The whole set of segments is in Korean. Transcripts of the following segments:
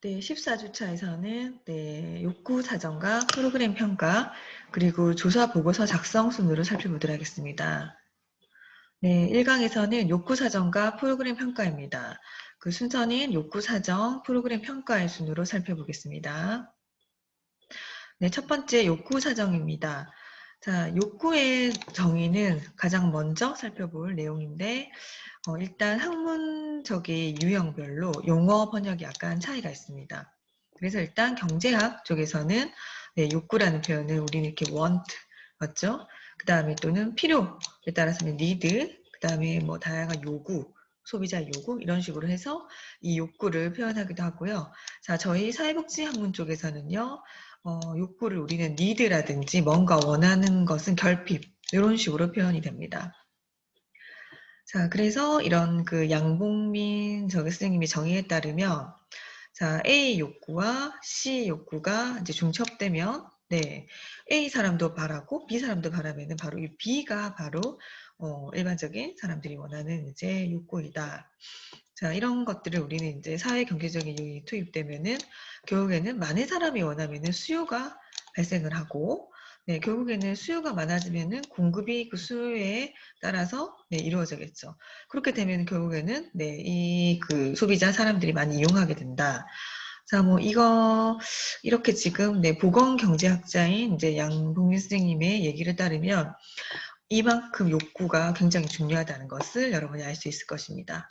네, 14주차에서는 욕구 사정과 프로그램 평가, 그리고 조사 보고서 작성 순으로 살펴보도록 하겠습니다. 네, 1강에서는 욕구 사정과 프로그램 평가입니다. 그 순서는 욕구 사정, 프로그램 평가의 순으로 살펴보겠습니다. 네, 첫 번째 욕구 사정입니다. 자, 욕구의 정의는 가장 먼저 살펴볼 내용인데, 일단 학문적인 유형별로 용어 번역이 약간 차이가 있습니다. 그래서 일단 경제학 쪽에서는 욕구라는 표현을 우리는 이렇게 want, 맞죠? 그 다음에 또는 필요에 따라서는 need, 그 다음에 뭐 다양한 요구, 소비자 요구 이런 식으로 해서 이 욕구를 표현하기도 하고요. 자, 저희 사회복지 학문 쪽에서는요, 욕구를 우리는 need라든지 뭔가 원하는 것은 결핍 이런 식으로 표현이 됩니다. 자, 그래서 이런 그 양봉민 선생님이 정의에 따르면, 자, A 욕구와 C 욕구가 이제 중첩되면, A 사람도 바라고 B 사람도 바라면은 바로 이 B가 바로 일반적인 사람들이 원하는 이제 욕구이다. 자, 이런 것들을 우리는 이제 사회 경제적인 요인이 투입되면은 결국에는 많은 사람이 원하면은 수요가 발생을 하고, 결국에는 수요가 많아지면은 공급이 그 수요에 따라서 이루어지겠죠. 그렇게 되면 결국에는 이 그 소비자 사람들이 많이 이용하게 된다. 자, 뭐 이거 이렇게 지금 보건경제학자인 이제 양봉민 선생님의 얘기를 따르면 이만큼 욕구가 굉장히 중요하다는 것을 여러분이 알 수 있을 것입니다.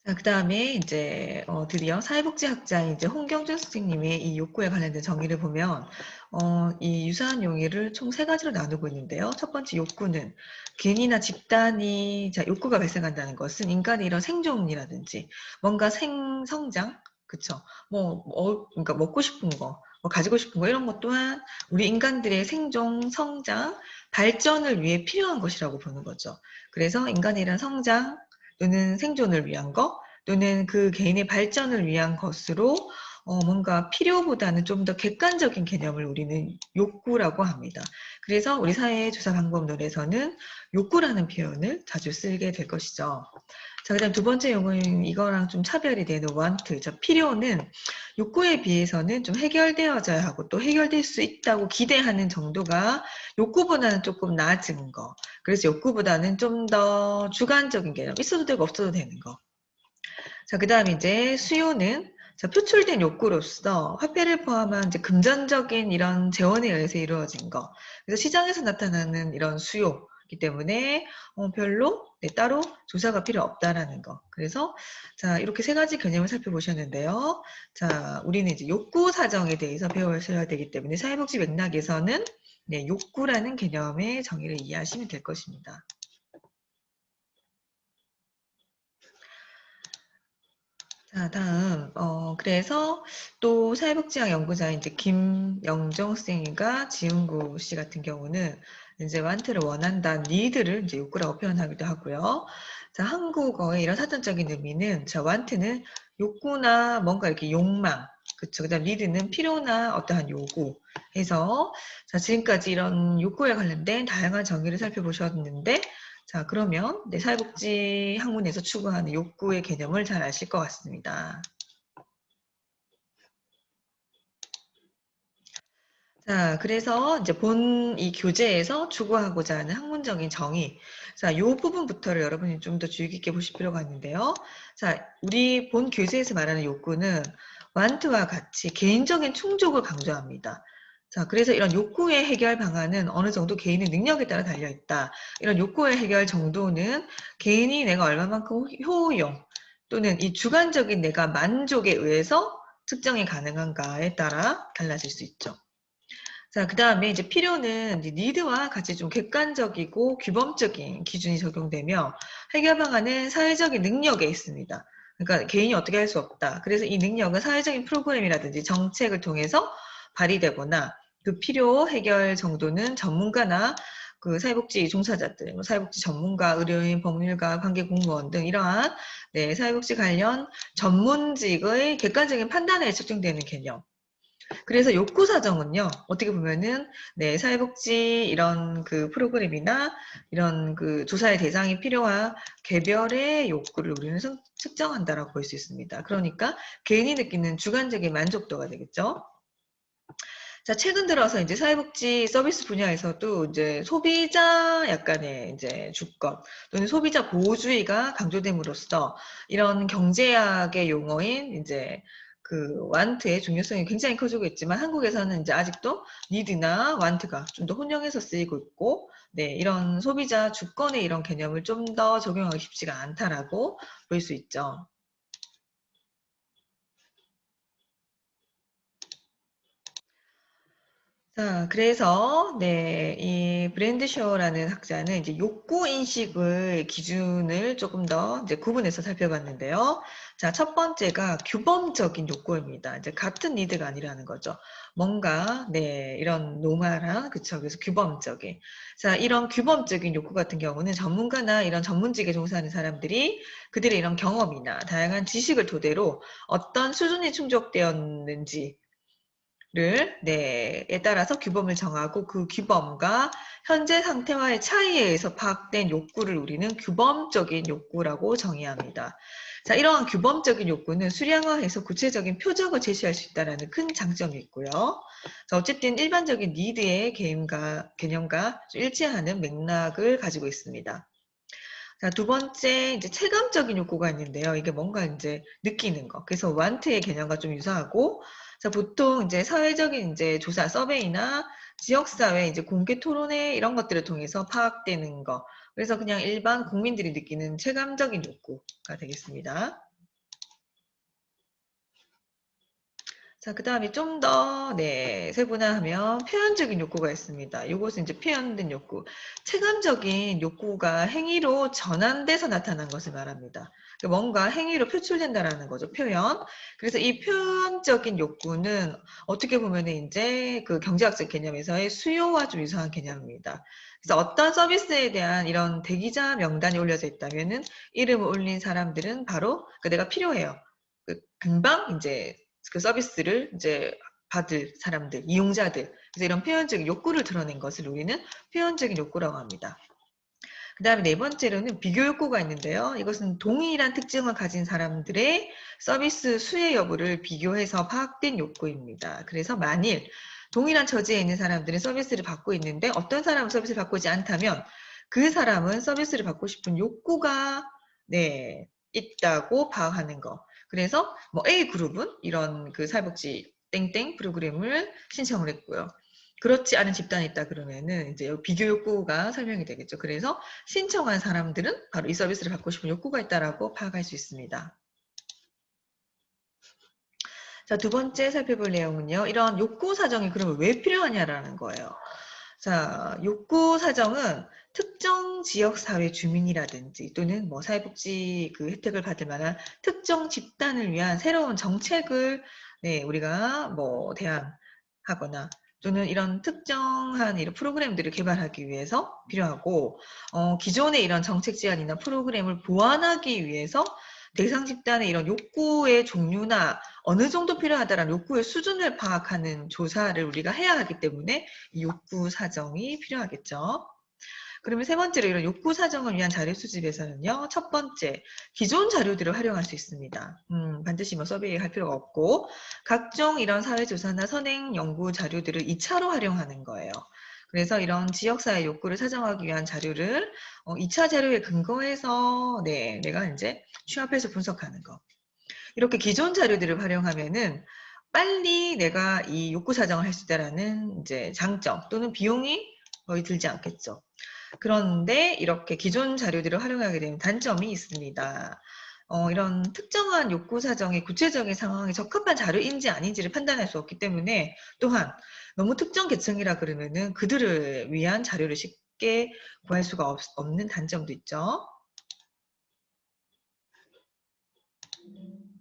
자, 그 다음에 이제 드디어 사회복지학자인 이제 홍경준 선생님의 이 욕구에 관련된 정의를 보면 이 유사한 용의를 총 3가지로 나누고 있는데요. 첫 번째 욕구는 개인이나 집단이 욕구가 발생한다는 것은 인간의 이런 생존이라든지 뭔가 성장, 그쵸? 그러니까 먹고 싶은 거, 뭐 가지고 싶은 거 이런 것 또한 우리 인간들의 생존, 성장, 발전을 위해 필요한 것이라고 보는 거죠. 그래서 인간의 이런 성장 또는 생존을 위한 것 또는 그 개인의 발전을 위한 것으로 뭔가 필요보다는 좀 더 객관적인 개념을 우리는 욕구라고 합니다. 그래서 우리 사회조사 방법론에서는 욕구라는 표현을 자주 쓰게 될 것이죠. 자, 그 다음 두 번째 용어는 이거랑 좀 차별이 되는 want, 필요는 욕구에 비해서는 좀 해결되어져야 하고 또 해결될 수 있다고 기대하는 정도가 욕구보다는 조금 낮은 거. 그래서 욕구보다는 좀 더 주관적인 개념, 있어도 되고 없어도 되는 거. 자, 그 다음 이제 수요는 표출된 욕구로서 화폐를 포함한 이제 금전적인 이런 재원에 의해서 이루어진 거. 그래서 시장에서 나타나는 이런 수요이기 때문에 별로 따로 조사가 필요 없다라는 거. 그래서 자, 이렇게 3가지 개념을 살펴보셨는데요. 자, 우리는 이제 욕구 사정에 대해서 배우셔야 되기 때문에 사회복지 맥락에서는 욕구라는 개념의 정의를 이해하시면 될 것입니다. 자, 다음, 그래서 또 사회복지학 연구자인 이제 김영정 쌤과 지은구 씨 같은 경우는 이제 wan트를 원한다, need를 이제 욕구라고 표현하기도 하고요. 자, 한국어의 이런 사전적인 의미는, 자, want는 욕구나 뭔가 이렇게 욕망, 그쵸. 그 다음 need는 필요나 어떠한 요구 해서, 자, 지금까지 이런 욕구에 관련된 다양한 정의를 살펴보셨는데, 자, 그러면 사회복지 학문에서 추구하는 욕구의 개념을 잘 아실 것 같습니다. 자, 그래서 이제 본 이 교재에서 추구하고자 하는 학문적인 정의. 자, 이 부분부터를 여러분이 좀 더 주의 깊게 보실 필요가 있는데요. 자, 우리 본 교재에서 말하는 욕구는 want와 같이 개인적인 충족을 강조합니다. 자, 그래서 이런 욕구의 해결 방안은 어느 정도 개인의 능력에 따라 달려있다. 이런 욕구의 해결 정도는 개인이 내가 얼마만큼 효용 또는 이 주관적인 내가 만족에 의해서 측정이 가능한가에 따라 달라질 수 있죠. 자, 그 다음에 이제 필요는 이제 니드와 같이 좀 객관적이고 규범적인 기준이 적용되며 해결 방안은 사회적인 능력에 있습니다. 그러니까 개인이 어떻게 할 수 없다. 그래서 이 능력은 사회적인 프로그램이라든지 정책을 통해서 발휘되거나 그 필요 해결 정도는 전문가나 그 사회복지 종사자들, 뭐 사회복지 전문가, 의료인, 법률가, 관계공무원 등 이러한 사회복지 관련 전문직의 객관적인 판단에 측정되는 개념. 그래서 욕구 사정은요, 어떻게 보면은, 네, 사회복지 이런 그 프로그램이나 이런 그 조사의 대상이 필요한 개별의 욕구를 우리는 측정한다라고 볼 수 있습니다. 그러니까 개인이 느끼는 주관적인 만족도가 되겠죠. 자, 최근 들어서 이제 사회복지 서비스 분야에서도 이제 소비자 약간의 이제 주권 또는 소비자 보호주의가 강조됨으로써 이런 경제학의 용어인 이제 그 완트의 중요성이 굉장히 커지고 있지만 한국에서는 이제 아직도 니드나 완트가 좀 더 혼용해서 쓰이고 있고, 네, 이런 소비자 주권의 이런 개념을 좀 더 적용하기 쉽지가 않다라고 볼 수 있죠. 자, 그래서, 네, 이 브랜드쇼라는 학자는 이제 욕구 인식을 기준을 조금 더 이제 구분해서 살펴봤는데요. 자, 첫 번째가 규범적인 욕구입니다. 이제 같은 니드가 아니라는 거죠. 뭔가, 네, 이런 노멀한, 그쵸. 그래서 규범적인. 자, 이런 규범적인 욕구 같은 경우는 전문가나 이런 전문직에 종사하는 사람들이 그들의 이런 경험이나 다양한 지식을 토대로 어떤 수준이 충족되었는지, 네, 에 따라서 규범을 정하고 그 규범과 현재 상태와의 차이에 의해서 파악된 욕구를 우리는 규범적인 욕구라고 정의합니다. 자, 이러한 규범적인 욕구는 수량화해서 구체적인 표적을 제시할 수 있다는 큰 장점이 있고요. 자, 어쨌든 일반적인 니드의 개념과 일치하는 맥락을 가지고 있습니다. 자, 두 번째, 이제 체감적인 욕구가 있는데요. 이게 뭔가 이제 느끼는 거. 그래서 완트의 개념과 좀 유사하고, 자, 보통 이제 사회적인 이제 조사, 서베이나 지역사회, 이제 공개 토론회 이런 것들을 통해서 파악되는 거. 그래서 그냥 일반 국민들이 느끼는 체감적인 욕구가 되겠습니다. 자, 그 다음에 좀 더, 네, 세분화하면 표현적인 욕구가 있습니다. 이것은 이제 표현된 욕구. 체감적인 욕구가 행위로 전환돼서 나타난 것을 말합니다. 그러니까 뭔가 행위로 표출된다라는 거죠, 표현. 그래서 이 표현적인 욕구는 어떻게 보면 이제 그 경제학적 개념에서의 수요와 좀 유사한 개념입니다. 그래서 어떤 서비스에 대한 이런 대기자 명단이 올려져 있다면은 이름을 올린 사람들은 바로 그 내가 필요해요. 금방 이제 그 서비스를 이제 받을 사람들, 이용자들. 그래서 이런 표현적인 욕구를 드러낸 것을 우리는 표현적인 욕구라고 합니다. 그 다음에 네 번째로는 비교 욕구가 있는데요. 이것은 동일한 특징을 가진 사람들의 서비스 수혜 여부를 비교해서 파악된 욕구입니다. 그래서 만일 동일한 처지에 있는 사람들은 서비스를 받고 있는데 어떤 사람은 서비스를 받고 있지 않다면 그 사람은 서비스를 받고 싶은 욕구가 네, 있다고 파악하는 거. 그래서 뭐 A 그룹은 이런 그 사회복지 땡땡 프로그램을 신청을 했고요. 그렇지 않은 집단이 있다 그러면은 이제 비교 욕구가 설명이 되겠죠. 그래서 신청한 사람들은 바로 이 서비스를 받고 싶은 욕구가 있다라고 파악할 수 있습니다. 자, 두 번째 살펴볼 내용은요. 이런 욕구 사정이 그러면 왜 필요하냐라는 거예요. 자, 욕구 사정은 특정 지역 사회 주민이라든지 또는 뭐 사회복지 그 혜택을 받을 만한 특정 집단을 위한 새로운 정책을 네, 우리가 뭐 대안하거나 또는 이런 특정한 이런 프로그램들을 개발하기 위해서 필요하고 기존의 이런 정책 제안이나 프로그램을 보완하기 위해서 대상 집단의 이런 욕구의 종류나 어느 정도 필요하다라는 욕구의 수준을 파악하는 조사를 우리가 해야 하기 때문에 이 욕구 사정이 필요하겠죠. 그러면 세 번째로 이런 욕구 사정을 위한 자료 수집에서는요. 첫 번째, 기존 자료들을 활용할 수 있습니다. 반드시 뭐 서베이 할 필요가 없고 각종 이런 사회조사나 선행 연구 자료들을 2차로 활용하는 거예요. 그래서 이런 지역사회 욕구를 사정하기 위한 자료를 2차 자료에 근거해서 네, 내가 이제 취합해서 분석하는 거. 이렇게 기존 자료들을 활용하면은 빨리 내가 이 욕구 사정을 할 수 있다라는 이제 장점 또는 비용이 거의 들지 않겠죠. 그런데 이렇게 기존 자료들을 활용하게 되면 단점이 있습니다. 이런 특정한 욕구 사정의 구체적인 상황에 적합한 자료인지 아닌지를 판단할 수 없기 때문에 또한 너무 특정 계층이라 그러면은 그들을 위한 자료를 쉽게 구할 수가 없는 단점도 있죠.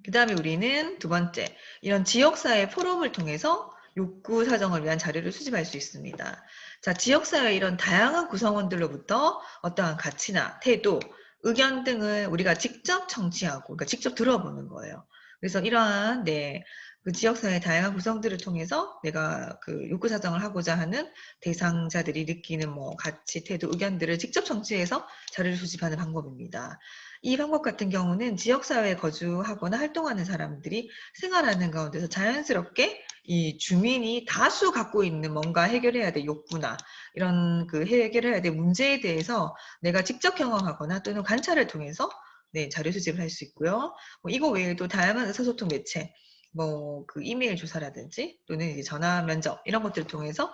그 다음에 우리는 두 번째, 이런 지역사회 포럼을 통해서 욕구 사정을 위한 자료를 수집할 수 있습니다. 자, 지역사회 이런 다양한 구성원들로부터 어떠한 가치나 태도, 의견 등을 우리가 직접 청취하고, 그러니까 직접 들어보는 거예요. 그래서 이러한, 네, 그 지역사회의 다양한 구성들을 통해서 내가 그 욕구 사정을 하고자 하는 대상자들이 느끼는 뭐 가치, 태도, 의견들을 직접 청취해서 자료를 수집하는 방법입니다. 이 방법 같은 경우는 지역사회에 거주하거나 활동하는 사람들이 생활하는 가운데서 자연스럽게 이 주민이 다수 갖고 있는 뭔가 해결해야 될 욕구나 이런 그 해결해야 될 문제에 대해서 내가 직접 경험하거나 또는 관찰을 통해서 네, 자료 수집을 할 수 있고요. 뭐 이거 외에도 다양한 의사소통 매체, 뭐 그 이메일 조사라든지 또는 이제 전화 면접 이런 것들을 통해서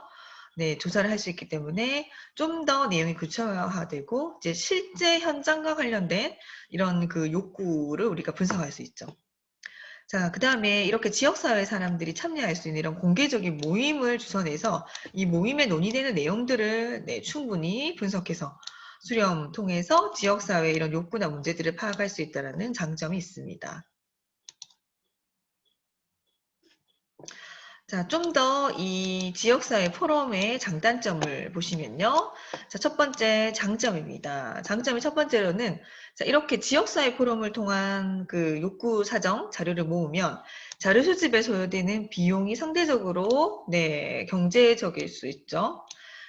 네, 조사를 할 수 있기 때문에 좀 더 내용이 구체화되고 이제 실제 현장과 관련된 이런 그 욕구를 우리가 분석할 수 있죠. 자, 그 다음에 이렇게 지역사회 사람들이 참여할 수 있는 이런 공개적인 모임을 주선해서 이 모임에 논의되는 내용들을 네, 충분히 분석해서 수렴 통해서 지역사회의 이런 욕구나 문제들을 파악할 수 있다는 장점이 있습니다. 자, 좀 더 이 지역사회 포럼의 장단점을 보시면요. 자, 첫 번째 장점입니다. 장점이 첫 번째로는 자, 이렇게 지역사회 포럼을 통한 그 욕구 사정 자료를 모으면 자료 수집에 소요되는 비용이 상대적으로 네, 경제적일 수 있죠.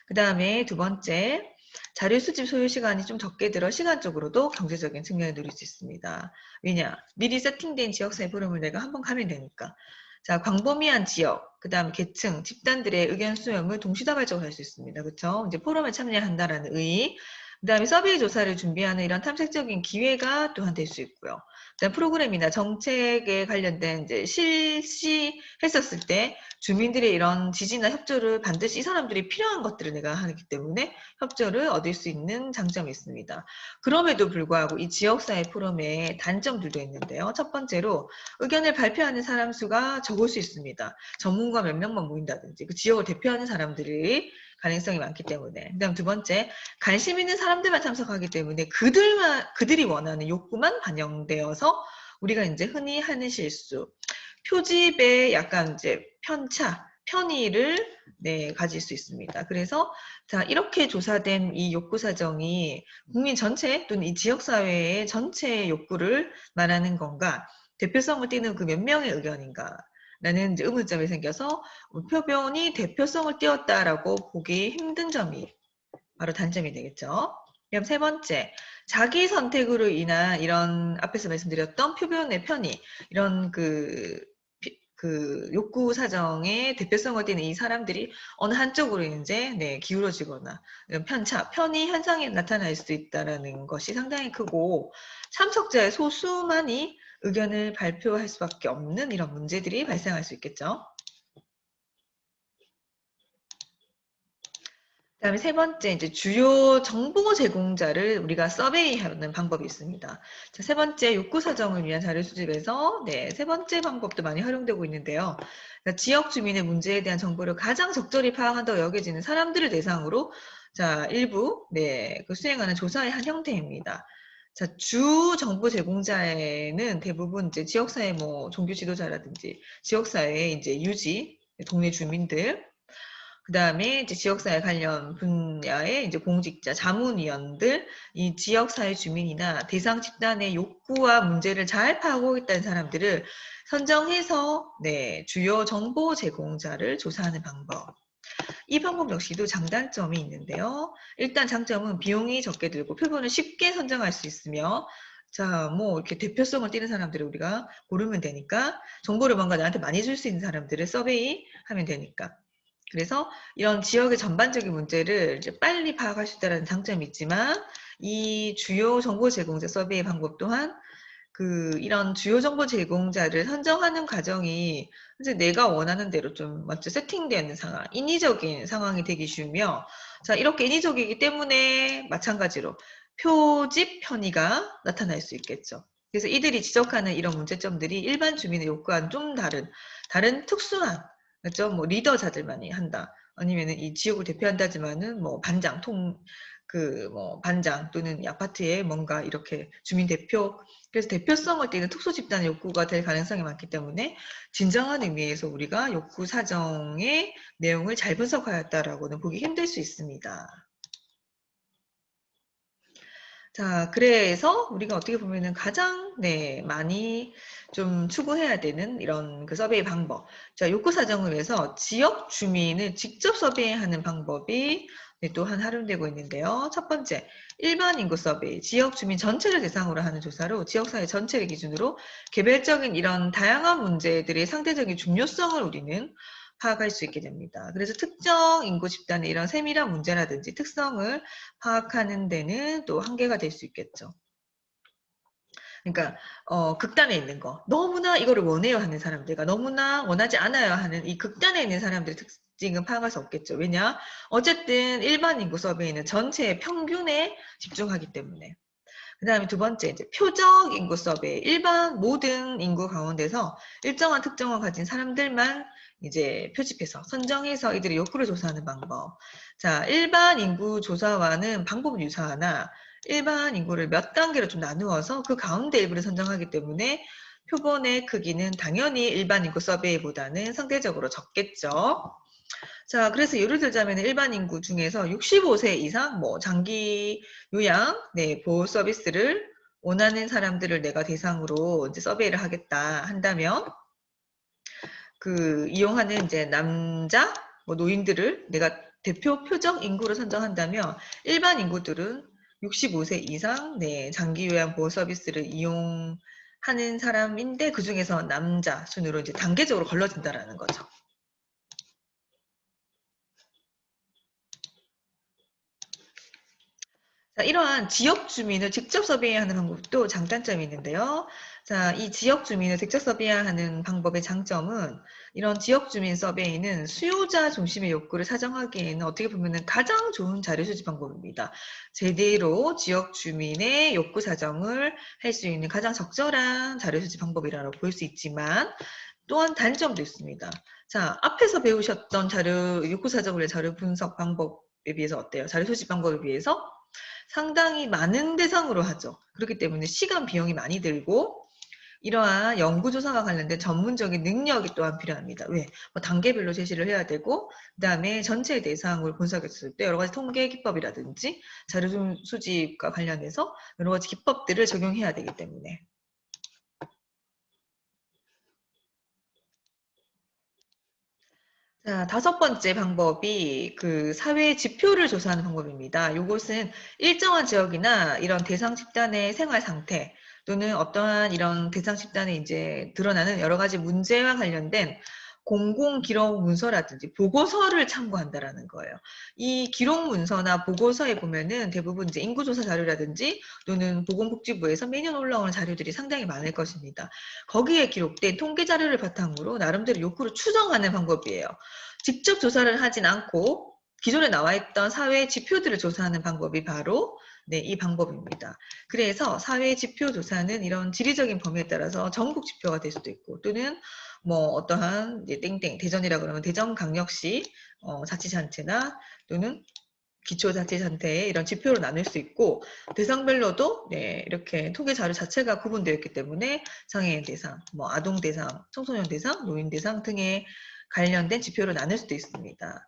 그 다음에 두 번째, 자료 수집 소요 시간이 좀 적게 들어 시간적으로도 경제적인 측면을 누릴 수 있습니다. 왜냐? 미리 세팅된 지역사회 포럼을 내가 한번 가면 되니까. 자, 광범위한 지역, 그 다음 계층, 집단들의 의견 수렴을 동시다발적으로 할 수 있습니다. 그렇죠? 이제 포럼에 참여한다라는 의의, 그 다음에 서베이 조사를 준비하는 이런 탐색적인 기회가 또한 될 수 있고요. 그다음 프로그램이나 정책에 관련된 이제 실시했었을 때 주민들의 이런 지지나 협조를 반드시 이 사람들이 필요한 것들을 내가 하기 때문에 협조를 얻을 수 있는 장점이 있습니다. 그럼에도 불구하고 이 지역사회 포럼의 단점들도 있는데요. 첫 번째로 의견을 발표하는 사람 수가 적을 수 있습니다. 전문가 몇 명만 모인다든지 그 지역을 대표하는 사람들이 가능성이 많기 때문에. 그다음 두 번째, 관심 있는 사람들만 참석하기 때문에 그들이 원하는 욕구만 반영되어서 우리가 이제 흔히 하는 실수, 표집에 약간 이제 편의를 네, 가질 수 있습니다. 그래서 자, 이렇게 조사된 이 욕구 사정이 국민 전체 또는 이 지역 사회의 전체 욕구를 말하는 건가? 대표성을 띠는 그 몇 명의 의견인가? 라는 이제 의문점이 생겨서 표본이 대표성을 띄었다라고 보기 힘든 점이 바로 단점이 되겠죠. 그럼 세 번째, 자기 선택으로 인한 이런 앞에서 말씀드렸던 표본의 편의, 이런 그 욕구 사정의 대표성을 띠는 이 사람들이 어느 한쪽으로 이제 네, 기울어지거나 이런 편의 현상이 나타날 수 있다는 것이 상당히 크고 참석자의 소수만이 의견을 발표할 수밖에 없는 이런 문제들이 발생할 수 있겠죠. 그다음에 세 번째 이제 주요 정보 제공자를 우리가 서베이하는 방법이 있습니다. 자, 세 번째 욕구 사정을 위한 자료 수집에서 네, 세 번째 방법도 많이 활용되고 있는데요. 지역 주민의 문제에 대한 정보를 가장 적절히 파악한다고 여겨지는 사람들을 대상으로 자, 일부 네, 그 수행하는 조사의 한 형태입니다. 자, 주 정보 제공자에는 대부분 이제 지역사회 뭐 종교 지도자라든지 지역사회 이제 유지, 동네 주민들 그 다음에 이제 지역사회 관련 분야의 이제 공직자, 자문위원들, 이 지역사회 주민이나 대상 집단의 욕구와 문제를 잘 파악하고 있다는 사람들을 선정해서 네, 주요 정보 제공자를 조사하는 방법. 이 방법 역시도 장단점이 있는데요. 일단 장점은 비용이 적게 들고 표본을 쉽게 선정할 수 있으며 자, 뭐 이렇게 대표성을 띠는 사람들을 우리가 고르면 되니까 정보를 뭔가 나한테 많이 줄 수 있는 사람들을 서베이 하면 되니까. 그래서 이런 지역의 전반적인 문제를 이제 빨리 파악할 수 있다는 장점이 있지만 이 주요 정보 제공자 서베이 방법 또한 이런 주요 정보 제공자를 선정하는 과정이 이제 내가 원하는 대로 좀 먼저 세팅되는 상황, 인위적인 상황이 되기 쉬우며 자, 이렇게 인위적이기 때문에 마찬가지로 표집 편의가 나타날 수 있겠죠. 그래서 이들이 지적하는 이런 문제점들이 일반 주민의 욕구와는 좀 다른 특수한 그렇죠? 뭐 리더자들만이 한다. 아니면은 이 지역을 대표한다지만은 뭐 반장 또는 이 아파트에 뭔가 이렇게 주민 대표 그래서 대표성을 띠는 특수 집단의 욕구가 될 가능성이 많기 때문에 진정한 의미에서 우리가 욕구 사정의 내용을 잘 분석하였다라고는 보기 힘들 수 있습니다. 자, 그래서 우리가 어떻게 보면은 가장 많이 좀 추구해야 되는 이런 그 서베이 방법. 자, 욕구 사정을 위해서 지역 주민을 직접 서베이하는 방법이 또 활용되고 있는데요. 첫 번째, 일반 인구 서베이, 지역 주민 전체를 대상으로 하는 조사로 지역사회 전체를 기준으로 개별적인 이런 다양한 문제들의 상대적인 중요성을 우리는 파악할 수 있게 됩니다. 그래서 특정 인구 집단의 이런 세밀한 문제라든지 특성을 파악하는 데는 또 한계가 될 수 있겠죠. 그러니까 극단에 있는 거, 너무나 이거를 원해요 하는 사람들과 너무나 원하지 않아요 하는 이 극단에 있는 사람들의 특징은 파악할 수 없겠죠. 왜냐? 어쨌든 일반 인구 서베이는 전체의 평균에 집중하기 때문에. 그 다음에 두 번째, 이제 표적 인구 서베이. 일반 모든 인구 가운데서 일정한 특성을 가진 사람들만 이제 표집해서 선정해서 이들의 욕구를 조사하는 방법. 자, 일반 인구 조사와는 방법은 유사하나 일반 인구를 몇 단계로 좀 나누어서 그 가운데 일부를 선정하기 때문에 표본의 크기는 당연히 일반 인구 서베이보다는 상대적으로 적겠죠. 자, 그래서 예를 들자면 일반 인구 중에서 65세 이상 뭐 장기 요양, 보호 서비스를 원하는 사람들을 내가 대상으로 이제 서베이를 하겠다 한다면 그 이용하는 이제 남자 뭐 노인들을 내가 대표 표적 인구로 선정한다면 일반 인구들은 65세 이상 장기 요양 보호 서비스를 이용하는 사람인데 그 중에서 남자 순으로 이제 단계적으로 걸러진다라는 거죠. 자, 이러한 지역 주민을 직접 서베이하는 방법도 장단점이 있는데요. 자, 이 지역 주민을 직접 서베이하는 방법의 장점은 이런 지역 주민 서베이는 수요자 중심의 욕구를 사정하기에는 어떻게 보면 가장 좋은 자료 수집 방법입니다. 제대로 지역 주민의 욕구 사정을 할 수 있는 가장 적절한 자료 수집 방법이라고 볼 수 있지만 또한 단점도 있습니다. 자, 앞에서 배우셨던 욕구 사정을 자료 분석 방법에 비해서 어때요? 자료 수집 방법에 비해서 상당히 많은 대상으로 하죠. 그렇기 때문에 시간 비용이 많이 들고 이러한 연구조사와 관련된 전문적인 능력이 또한 필요합니다. 왜? 뭐 단계별로 제시를 해야 되고 그 다음에 전체 대상을 분석했을 때 여러 가지 통계 기법이라든지 자료 수집과 관련해서 여러 가지 기법들을 적용해야 되기 때문에 자, 다섯 번째 방법이 그 사회 지표를 조사하는 방법입니다. 이것은 일정한 지역이나 이런 대상 집단의 생활 상태 또는 어떠한 이런 대상 집단에 이제 드러나는 여러 가지 문제와 관련된 공공 기록 문서라든지 보고서를 참고한다라는 거예요. 이 기록 문서나 보고서에 보면은 대부분 이제 인구조사 자료라든지 또는 보건복지부에서 매년 올라오는 자료들이 상당히 많을 것입니다. 거기에 기록된 통계 자료를 바탕으로 나름대로 욕구를 추정하는 방법이에요. 직접 조사를 하진 않고 기존에 나와 있던 사회 지표들을 조사하는 방법이 바로 이 방법입니다. 그래서 사회 지표 조사는 이런 지리적인 범위에 따라서 전국 지표가 될 수도 있고 또는 뭐 어떠한 이제 땡땡 대전이라 그러면 대전광역시 자치단체나 또는 기초자치단체의 이런 지표로 나눌 수 있고 대상별로도 이렇게 통계 자료 자체가 구분되어 있기 때문에 장애인 대상, 뭐 아동 대상, 청소년 대상, 노인 대상 등의 관련된 지표로 나눌 수도 있습니다.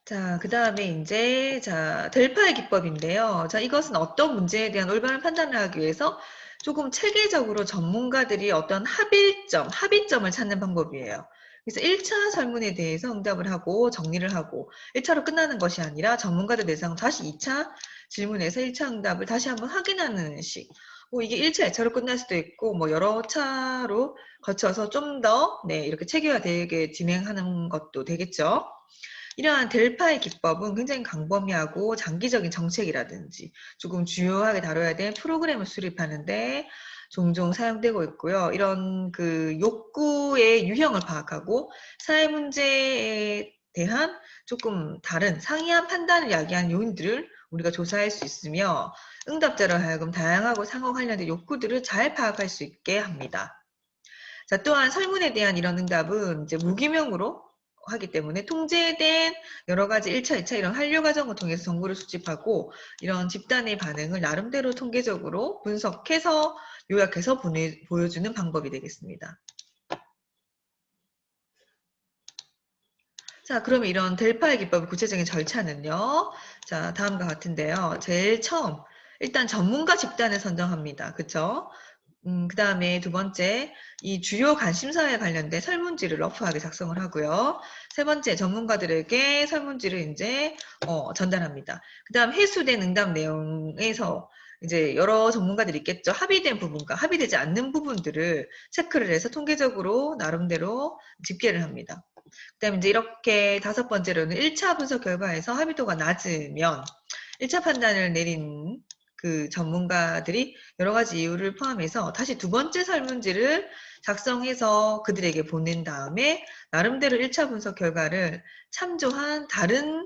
자, 그 다음에 이제, 자, 델파의 기법인데요. 자, 이것은 어떤 문제에 대한 올바른 판단을 하기 위해서 조금 체계적으로 전문가들이 어떤 합의점을 찾는 방법이에요. 그래서 1차 설문에 대해서 응답을 하고 정리를 하고 1차로 끝나는 것이 아니라 전문가들 대상 다시 2차 질문에서 1차 응답을 다시 한번 확인하는 식. 뭐 이게 1차, 2차로 끝날 수도 있고 뭐 여러 차로 거쳐서 좀 더 이렇게 체계화되게 진행하는 것도 되겠죠. 이러한 델파의 기법은 굉장히 광범위하고 장기적인 정책이라든지 조금 주요하게 다뤄야 될 프로그램을 수립하는데 종종 사용되고 있고요. 이런 그 욕구의 유형을 파악하고 사회 문제에 대한 조금 다른 상이한 판단을 야기하는 요인들을 우리가 조사할 수 있으며 응답자로 하여금 다양하고 상호 관련된 욕구들을 잘 파악할 수 있게 합니다. 자, 또한 설문에 대한 이런 응답은 이제 무기명으로 하기 때문에 통제된 여러 가지 1차, 2차 이런 한류 과정을 통해서 정보를 수집하고 이런 집단의 반응을 나름대로 통계적으로 분석해서 요약해서 보여주는 방법이 되겠습니다. 자, 그러면 이런 델파의 기법의 구체적인 절차는요. 자, 다음과 같은데요. 제일 처음 일단 전문가 집단을 선정합니다. 그쵸? 그 다음에 두 번째, 이 주요 관심사에 관련된 설문지를 러프하게 작성을 하고요. 세 번째, 전문가들에게 설문지를 이제 전달합니다. 그 다음 해수된 응답 내용에서 이제 여러 전문가들이 있겠죠. 합의된 부분과 합의되지 않는 부분들을 체크를 해서 통계적으로 나름대로 집계를 합니다. 그 다음에 이제 이렇게 다섯 번째로는 1차 분석 결과에서 합의도가 낮으면 1차 판단을 내린 그 전문가들이 여러 가지 이유를 포함해서 다시 두 번째 설문지를 작성해서 그들에게 보낸 다음에 나름대로 1차 분석 결과를 참조한 다른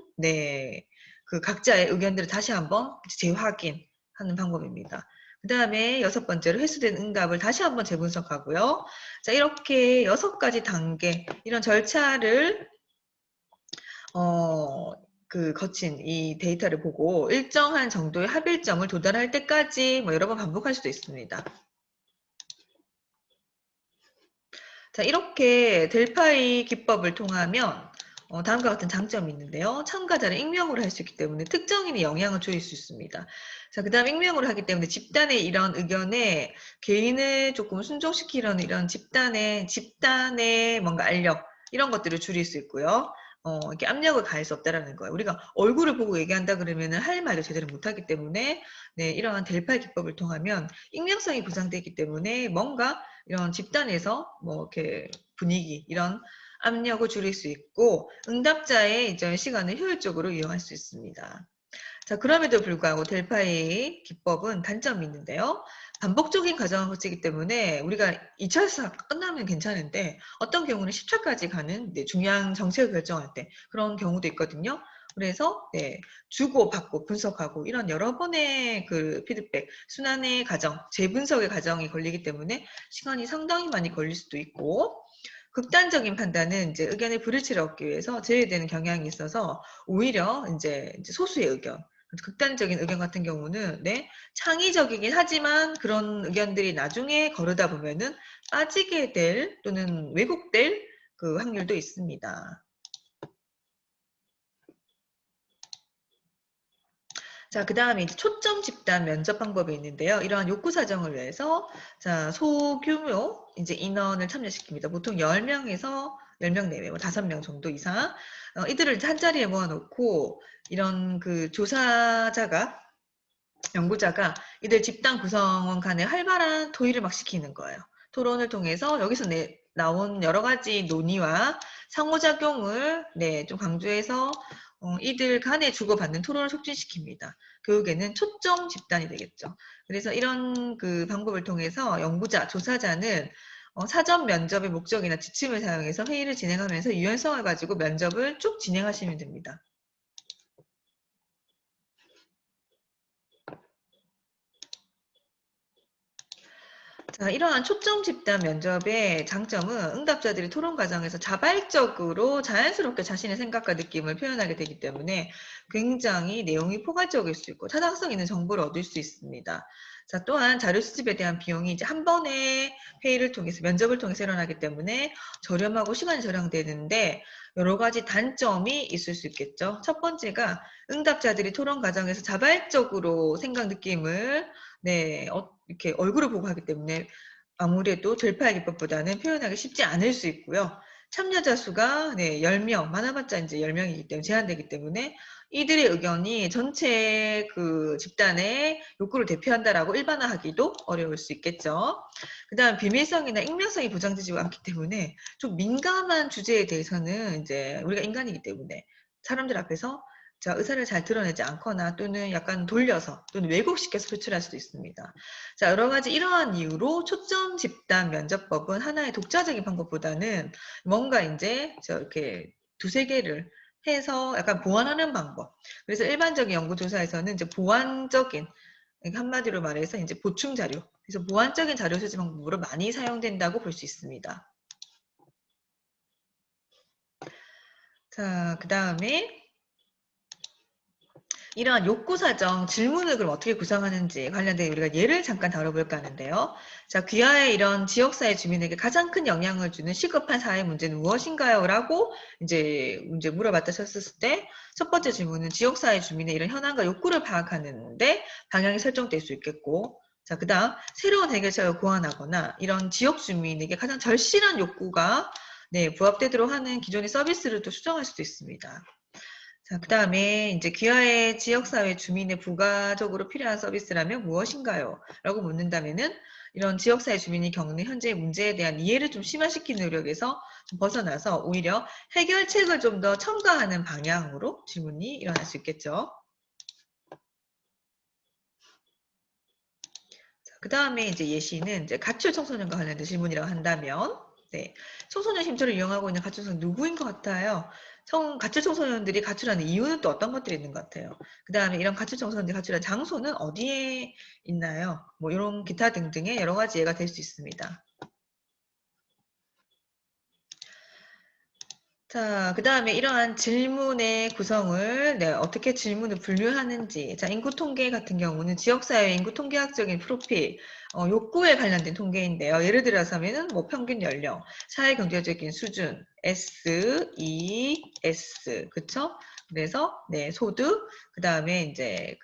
그 각자의 의견들을 다시 한번 재확인하는 방법입니다. 그 다음에 여섯 번째로 회수된 응답을 다시 한번 재분석하고요. 자, 이렇게 6가지 단계, 이런 절차를 거친 이 데이터를 보고 일정한 정도의 합일점을 도달할 때까지 뭐 여러 번 반복할 수도 있습니다. 자, 이렇게 델파이 기법을 통하면 다음과 같은 장점이 있는데요. 참가자를 익명으로 할 수 있기 때문에 특정인의 영향을 줄일 수 있습니다. 자, 그 다음 익명으로 하기 때문에 집단의 이런 의견에 개인을 조금 순종시키려는 이런 집단의 뭔가 알력, 이런 것들을 줄일 수 있고요. 이렇게 압력을 가할 수 없다라는 거예요. 우리가 얼굴을 보고 얘기한다 그러면은 할 말도 제대로 못하기 때문에, 네, 이러한 델파이 기법을 통하면 익명성이 보장되기 때문에 뭔가 이런 집단에서 뭐 이렇게 분위기, 이런 압력을 줄일 수 있고 응답자의 이제 시간을 효율적으로 이용할 수 있습니다. 자, 그럼에도 불구하고 델파이 기법은 단점이 있는데요. 반복적인 과정을 거치기 때문에 우리가 2차 수사 끝나면 괜찮은데 어떤 경우는 10차까지 가는 중요한 정책을 결정할 때 그런 경우도 있거든요. 그래서 주고받고 분석하고 이런 여러 번의 그 피드백, 순환의 과정, 재분석의 과정이 걸리기 때문에 시간이 상당히 많이 걸릴 수도 있고 극단적인 판단은 이제 의견의 불일치를 얻기 위해서 제외되는 경향이 있어서 오히려 이제 소수의 의견, 극단적인 의견 같은 경우는 창의적이긴 하지만 그런 의견들이 나중에 거르다 보면은 빠지게 될 또는 왜곡될 그 확률도 있습니다. 자, 그 다음에 이제 초점 집단 면접 방법이 있는데요. 이러한 욕구 사정을 위해서, 자, 소규모 이제 인원을 참여시킵니다. 보통 10명에서 10명 내외, 뭐 5명 정도 이상. 이들을 한 자리에 모아놓고, 이런 그 연구자가 이들 집단 구성원 간의 활발한 토의를 막 시키는 거예요. 토론을 통해서 여기서 나온 여러 가지 논의와 상호작용을 좀 강조해서 이들 간에 주고받는 토론을 촉진시킵니다. 결국에는 초점 집단이 되겠죠. 그래서 이런 그 방법을 통해서 연구자, 조사자는 사전 면접의 목적이나 지침을 사용해서 회의를 진행하면서 유연성을 가지고 면접을 쭉 진행하시면 됩니다. 자, 이러한 초점 집단 면접의 장점은 응답자들이 토론 과정에서 자발적으로 자연스럽게 자신의 생각과 느낌을 표현하게 되기 때문에 굉장히 내용이 포괄적일 수 있고 타당성 있는 정보를 얻을 수 있습니다. 자, 또한 자료 수집에 대한 비용이 이제 한 번의 회의를 통해서 면접을 통해서 일어나기 때문에 저렴하고 시간이 절약되는데 여러 가지 단점이 있을 수 있겠죠. 첫 번째가 응답자들이 토론 과정에서 자발적으로 생각 느낌을 이렇게 얼굴을 보고 하기 때문에 아무래도 델파의 기법보다는 표현하기 쉽지 않을 수 있고요. 참여자 수가 10명, 많아봤자 이제 10명이기 때문에 제한되기 때문에 이들의 의견이 전체 그 집단의 욕구를 대표한다라고 일반화하기도 어려울 수 있겠죠. 그 다음 비밀성이나 익명성이 보장되지 않기 때문에 좀 민감한 주제에 대해서는 이제 우리가 인간이기 때문에 사람들 앞에서 자, 의사를 잘 드러내지 않거나 또는 약간 돌려서 또는 왜곡시켜서 표출할 수도 있습니다. 자, 여러 가지 이러한 이유로 초점 집단 면접법은 하나의 독자적인 방법보다는 뭔가 이제 이렇게 두세 개를 해서 약간 보완하는 방법. 그래서 일반적인 연구조사에서는 이제 보완적인, 한마디로 말해서 이제 보충 자료. 그래서 보완적인 자료 수집 방법으로 많이 사용된다고 볼 수 있습니다. 자, 그 다음에 이러한 욕구 사정 질문을 그럼 어떻게 구성하는지 관련된 우리가 예를 잠깐 다뤄볼까 하는데요. 자, 귀하의 이런 지역사회 주민에게 가장 큰 영향을 주는 시급한 사회 문제는 무엇인가요? 라고 이제 문제 물어봤다 쳤을 때 첫 번째 질문은 지역사회 주민의 이런 현황과 욕구를 파악하는데 방향이 설정될 수 있겠고, 자, 그 다음 새로운 해결책을 고안하거나 이런 지역 주민에게 가장 절실한 욕구가 네, 부합되도록 하는 기존의 서비스를 또 수정할 수도 있습니다. 자, 그 다음에 이제 귀하의 지역사회 주민의 부가적으로 필요한 서비스라면 무엇인가요? 라고 묻는다면은 이런 지역사회 주민이 겪는 현재의 문제에 대한 이해를 좀 심화시키는 노력에서 좀 벗어나서 오히려 해결책을 좀 더 첨가하는 방향으로 질문이 일어날 수 있겠죠. 그 다음에 이제 예시는 이제 가출 청소년과 관련된 질문이라고 한다면, 네, 청소년 쉼터를 이용하고 있는 가출 청소년 누구인 것 같아요? 가출 청소년들이 가출하는 이유는 또 어떤 것들이 있는 것 같아요? 그 다음에 이런 가출 청소년들이 가출한 장소는 어디에 있나요? 뭐 이런 기타 등등의 여러 가지 예가 될 수 있습니다. 자, 그 다음에 이러한 질문의 구성을 어떻게 질문을 분류하는지. 자, 인구 통계 같은 경우는 지역사회 인구 통계학적인 프로필, 욕구에 관련된 통계인데요. 예를 들어서면은 뭐 평균 연령, 사회경제적인 수준, S, E, S, 그쵸? 그래서 네, 소득, 그 다음에 이제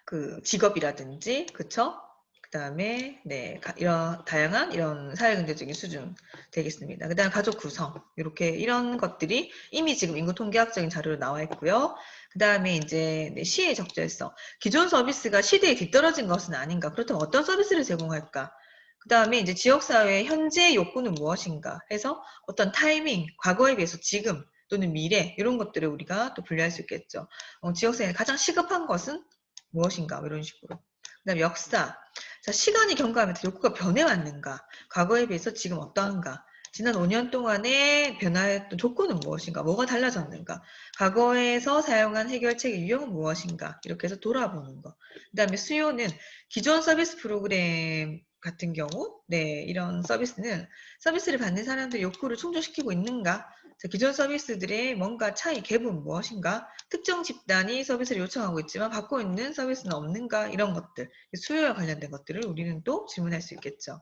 그 직업이라든지, 그쵸? 그 다음에, 네, 이런 다양한 이런 사회경제적인 수준 되겠습니다. 그 다음 가족 구성, 이렇게 이런 것들이 이미 지금 인구통계학적인 자료로 나와 있고요. 그 다음에 이제 네, 시의 적절성, 기존 서비스가 시대에 뒤떨어진 것은 아닌가? 그렇다면 어떤 서비스를 제공할까? 그 다음에 이제 지역사회의 현재 욕구는 무엇인가 해서 어떤 타이밍, 과거에 비해서 지금 또는 미래 이런 것들을 우리가 또 분류할 수 있겠죠. 지역사회에 가장 시급한 것은 무엇인가 이런 식으로. 그다음 역사. 자, 시간이 경과하면서 욕구가 변해왔는가? 과거에 비해서 지금 어떠한가? 지난 5년 동안에 변화했던 조건은 무엇인가? 뭐가 달라졌는가? 과거에서 사용한 해결책의 유형은 무엇인가? 이렇게 해서 돌아보는 거. 그 다음에 수요는 기존 서비스 프로그램 같은 경우, 네, 이런 서비스는 서비스를 받는 사람들의 욕구를 충족시키고 있는가? 자, 기존 서비스들의 뭔가 차이, 갭은 무엇인가? 특정 집단이 서비스를 요청하고 있지만 받고 있는 서비스는 없는가? 이런 것들, 수요와 관련된 것들을 우리는 또 질문할 수 있겠죠.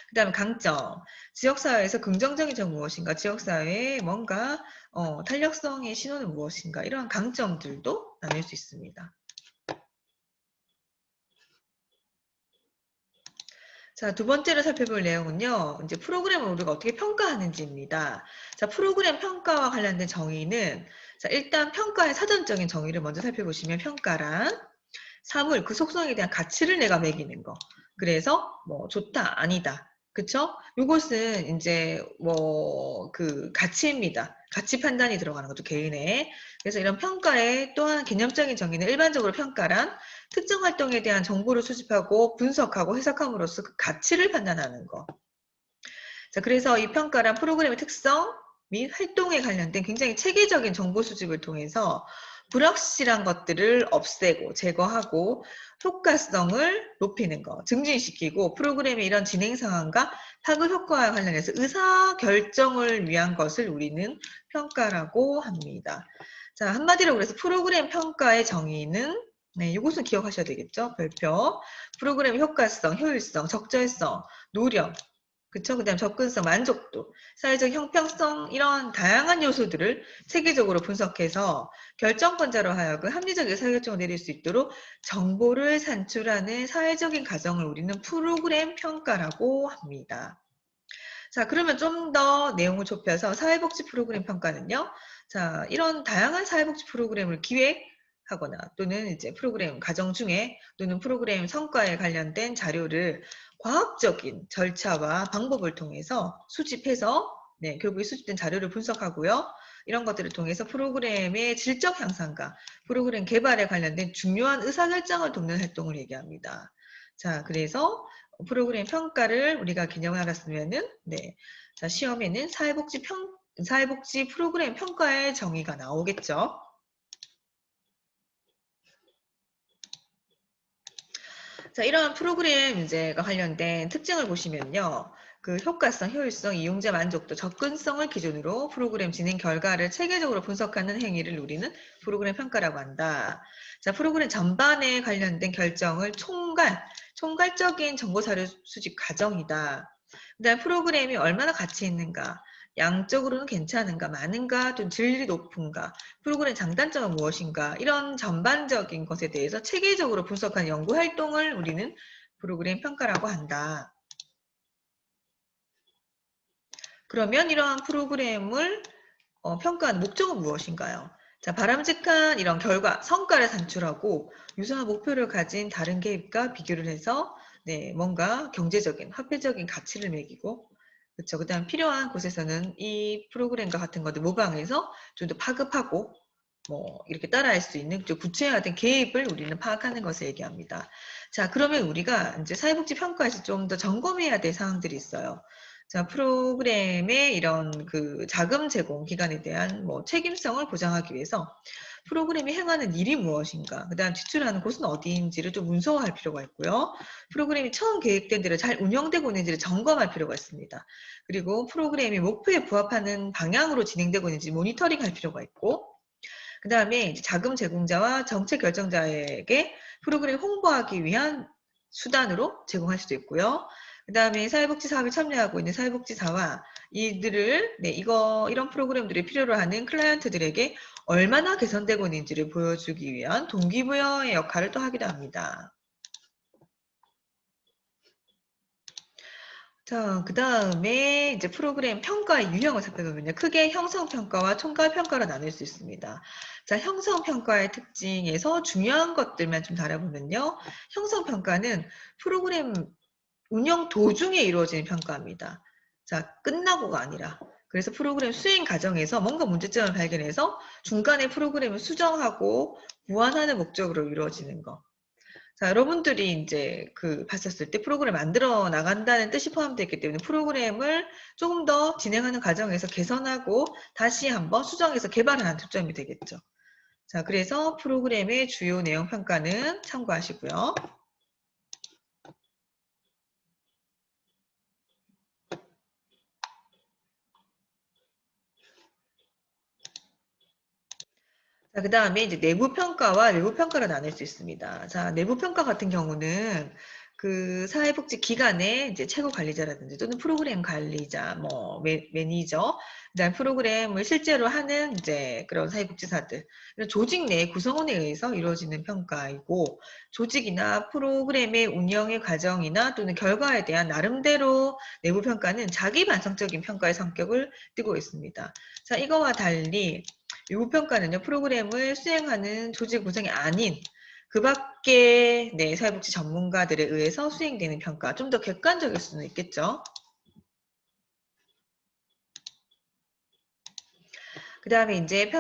그 다음에 강점, 지역사회에서 긍정적인 점 무엇인가? 지역사회의 뭔가 탄력성의 신호는 무엇인가? 이러한 강점들도 나눌 수 있습니다. 자, 두 번째로 살펴볼 내용은요, 이제 프로그램을 우리가 어떻게 평가하는지입니다. 자, 프로그램 평가와 관련된 정의는, 자, 일단 평가의 사전적인 정의를 먼저 살펴보시면 평가란 사물, 그 속성에 대한 가치를 내가 매기는 거. 그래서 뭐 좋다, 아니다. 그쵸? 요것은 이제 뭐 그 가치입니다. 가치 판단이 들어가는 거죠, 개인의. 그래서 이런 평가의 또한 개념적인 정의는 일반적으로 평가란 특정 활동에 대한 정보를 수집하고 분석하고 해석함으로써 그 가치를 판단하는 거. 자, 그래서 이 평가란 프로그램의 특성 및 활동에 관련된 굉장히 체계적인 정보 수집을 통해서 불확실한 것들을 없애고 제거하고 효과성을 높이는 거, 증진시키고 프로그램의 이런 진행 상황과 파급 효과와 관련해서 의사 결정을 위한 것을 우리는 평가라고 합니다. 자, 한마디로 그래서 프로그램 평가의 정의는 네, 이것은 기억하셔야 되겠죠. 별표. 프로그램 효과성, 효율성, 적절성, 노력, 그쵸? 그 다음 접근성, 만족도, 사회적 형평성 이런 다양한 요소들을 체계적으로 분석해서 결정권자로 하여금 합리적 의사결정을 내릴 수 있도록 정보를 산출하는 사회적인 과정을 우리는 프로그램 평가라고 합니다. 자, 그러면 좀 더 내용을 좁혀서 사회복지 프로그램 평가는요. 자, 이런 다양한 사회복지 프로그램을 기획하거나 또는 이제 프로그램 과정 중에 또는 프로그램 성과에 관련된 자료를 과학적인 절차와 방법을 통해서 수집해서 네, 결국 이 수집된 자료를 분석하고요. 이런 것들을 통해서 프로그램의 질적 향상과 프로그램 개발에 관련된 중요한 의사결정을 돕는 활동을 얘기합니다. 자, 그래서 프로그램 평가를 우리가 개념을 알았으면은, 네. 자, 시험에는 사회복지 프로그램 평가의 정의가 나오겠죠. 자, 이러한 프로그램 이제가 관련된 특징을 보시면요. 그 효과성, 효율성, 이용자 만족도, 접근성을 기준으로 프로그램 진행 결과를 체계적으로 분석하는 행위를 우리는 프로그램 평가라고 한다. 자, 프로그램 전반에 관련된 결정을 총괄적인 정보사료 수집 과정이다. 그다음 프로그램이 얼마나 가치 있는가, 양적으로는 괜찮은가, 많은가, 좀 질이 높은가, 프로그램 장단점은 무엇인가, 이런 전반적인 것에 대해서 체계적으로 분석하는 연구 활동을 우리는 프로그램 평가라고 한다. 그러면 이러한 프로그램을 평가하는 목적은 무엇인가요? 자, 바람직한 이런 결과, 성과를 산출하고 유사한 목표를 가진 다른 계획과 비교를 해서 네, 뭔가 경제적인, 화폐적인 가치를 매기고 그렇죠. 그다음 필요한 곳에서는 이 프로그램과 같은 것들 모방해서 좀 더 파급하고 뭐 이렇게 따라할 수 있는 좀 구체화된 계획을 우리는 파악하는 것을 얘기합니다. 자, 그러면 우리가 이제 사회복지 평가에서 좀 더 점검해야 될 사항들이 있어요. 자, 프로그램의 이런 그 자금 제공 기관에 대한 뭐 책임성을 보장하기 위해서 프로그램이 행하는 일이 무엇인가, 그 다음 지출하는 곳은 어디인지를 좀 문서화할 필요가 있고요. 프로그램이 처음 계획된 대로 잘 운영되고 있는지를 점검할 필요가 있습니다. 그리고 프로그램이 목표에 부합하는 방향으로 진행되고 있는지 모니터링할 필요가 있고, 그 다음에 자금 제공자와 정책 결정자에게 프로그램을 홍보하기 위한 수단으로 제공할 수도 있고요. 그 다음에 사회복지 사업에 참여하고 있는 사회복지사와 이들을 이런 프로그램들이 필요로 하는 클라이언트들에게 얼마나 개선되고 있는지를 보여주기 위한 동기부여의 역할을 또 하기도 합니다. 자, 그 다음에 이제 프로그램 평가의 유형을 살펴보면요. 크게 형성평가와 총괄평가로 나눌 수 있습니다. 자, 형성평가의 특징에서 중요한 것들만 좀 다뤄보면요. 형성평가는 프로그램 운영 도중에 이루어지는 평가입니다. 자, 끝나고가 아니라. 그래서 프로그램 수행 과정에서 뭔가 문제점을 발견해서 중간에 프로그램을 수정하고 보완하는 목적으로 이루어지는 거. 자, 여러분들이 이제 봤었을 때 프로그램 만들어 나간다는 뜻이 포함되어 있기 때문에 프로그램을 조금 더 진행하는 과정에서 개선하고 다시 한번 수정해서 개발하는 초점이 되겠죠. 자, 그래서 프로그램의 주요 내용 평가는 참고하시고요. 자, 그 다음에 이제 내부 평가와 외부 평가로 나눌 수 있습니다. 자, 내부 평가 같은 경우는 그 사회복지 기관의 이제 최고 관리자라든지 또는 프로그램 관리자, 뭐 매니저, 그다음 프로그램을 실제로 하는 이제 그런 사회복지사들, 이런 조직 내 구성원에 의해서 이루어지는 평가이고, 조직이나 프로그램의 운영의 과정이나 또는 결과에 대한 나름대로 내부 평가는 자기 반성적인 평가의 성격을 띠고 있습니다. 자, 이거와 달리 외부 평가는요, 프로그램을 수행하는 조직 구성이 아닌 그 밖에 사회복지 전문가들에 의해서 수행되는 평가, 좀 더 객관적일 수는 있겠죠. 그 다음에 이제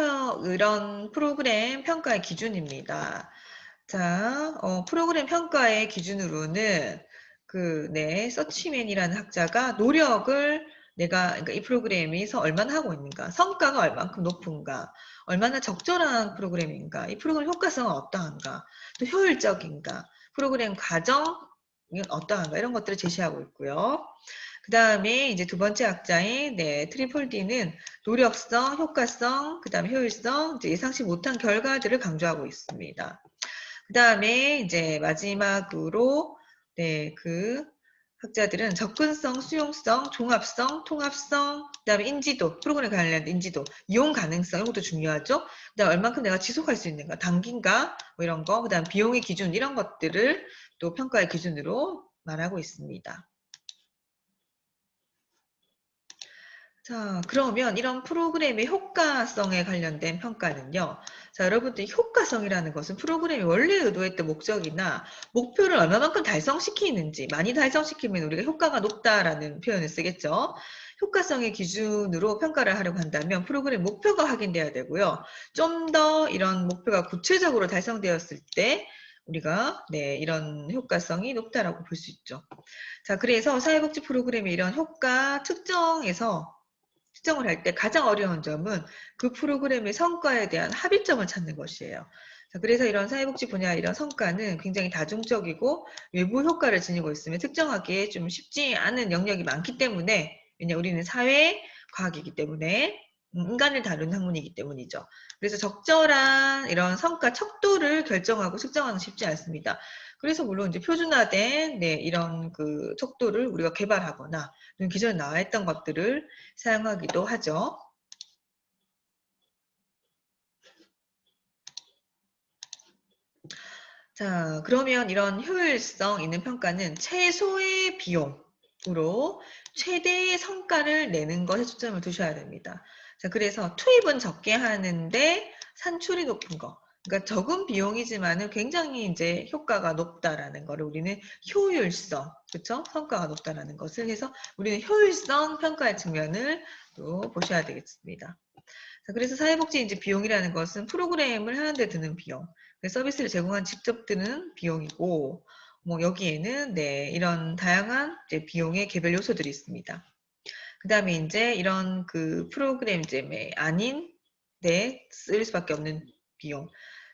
이런 프로그램 평가의 기준입니다. 자, 프로그램 평가의 기준으로는 서치맨이라는 학자가 노력을 그러니까 이 프로그램에서 얼마나 하고 있는가, 성과가 얼만큼 높은가, 얼마나 적절한 프로그램인가, 이 프로그램 효과성은 어떠한가, 또 효율적인가, 프로그램 과정은 어떠한가, 이런 것들을 제시하고 있고요. 그 다음에 이제 두 번째 학자인 트리플 D는 노력성, 효과성, 그 다음에 효율성, 이제 예상치 못한 결과들을 강조하고 있습니다. 그 다음에 이제 마지막으로 그 학자들은 접근성, 수용성, 종합성, 통합성, 그 다음에 인지도, 프로그램 관련된 인지도, 이용 가능성, 이것도 중요하죠. 그 다음에 얼만큼 내가 지속할 수 있는가, 단기인가, 뭐 이런 거, 그 다음 비용의 기준, 이런 것들을 또 평가의 기준으로 말하고 있습니다. 자, 그러면 이런 프로그램의 효과성에 관련된 평가는요. 자, 여러분들 효과성이라는 것은 프로그램이 원래 의도했던 목적이나 목표를 얼마만큼 달성시키는지, 많이 달성시키면 우리가 효과가 높다라는 표현을 쓰겠죠. 효과성의 기준으로 평가를 하려고 한다면 프로그램 목표가 확인돼야 되고요. 좀 더 이런 목표가 구체적으로 달성되었을 때 우리가 이런 효과성이 높다라고 볼 수 있죠. 자, 그래서 사회복지 프로그램의 이런 효과 측정에서 측정을 할 때 가장 어려운 점은 그 프로그램의 성과에 대한 합의점을 찾는 것이에요. 자, 그래서 이런 사회복지 분야 이런 성과는 굉장히 다중적이고 외부 효과를 지니고 있으면 특정하기에 좀 쉽지 않은 영역이 많기 때문에, 왜냐 우리는 사회과학이기 때문에 인간을 다루는 학문이기 때문이죠. 그래서 적절한 이런 성과 척도를 결정하고 측정하는 쉽지 않습니다. 그래서 물론 이제 표준화된 이런 그 척도를 우리가 개발하거나 기존에 나와 있던 것들을 사용하기도 하죠. 자, 그러면 이런 효율성 있는 평가는 최소의 비용으로 최대의 성과를 내는 것에 초점을 두셔야 됩니다. 자, 그래서 투입은 적게 하는데 산출이 높은 거. 그러니까 적은 비용이지만은 굉장히 이제 효과가 높다라는 거를 우리는 효율성, 그렇죠? 성과가 높다라는 것을 해서 우리는 효율성 평가의 측면을 또 보셔야 되겠습니다. 자, 그래서 사회복지 이제 비용이라는 것은 프로그램을 하는데 드는 비용, 서비스를 제공한 직접 드는 비용이고, 뭐 여기에는 이런 다양한 이제 비용의 개별 요소들이 있습니다. 그 다음에 이제 이런 그 프로그램 이제 아닌 쓸 수밖에 없는 비용.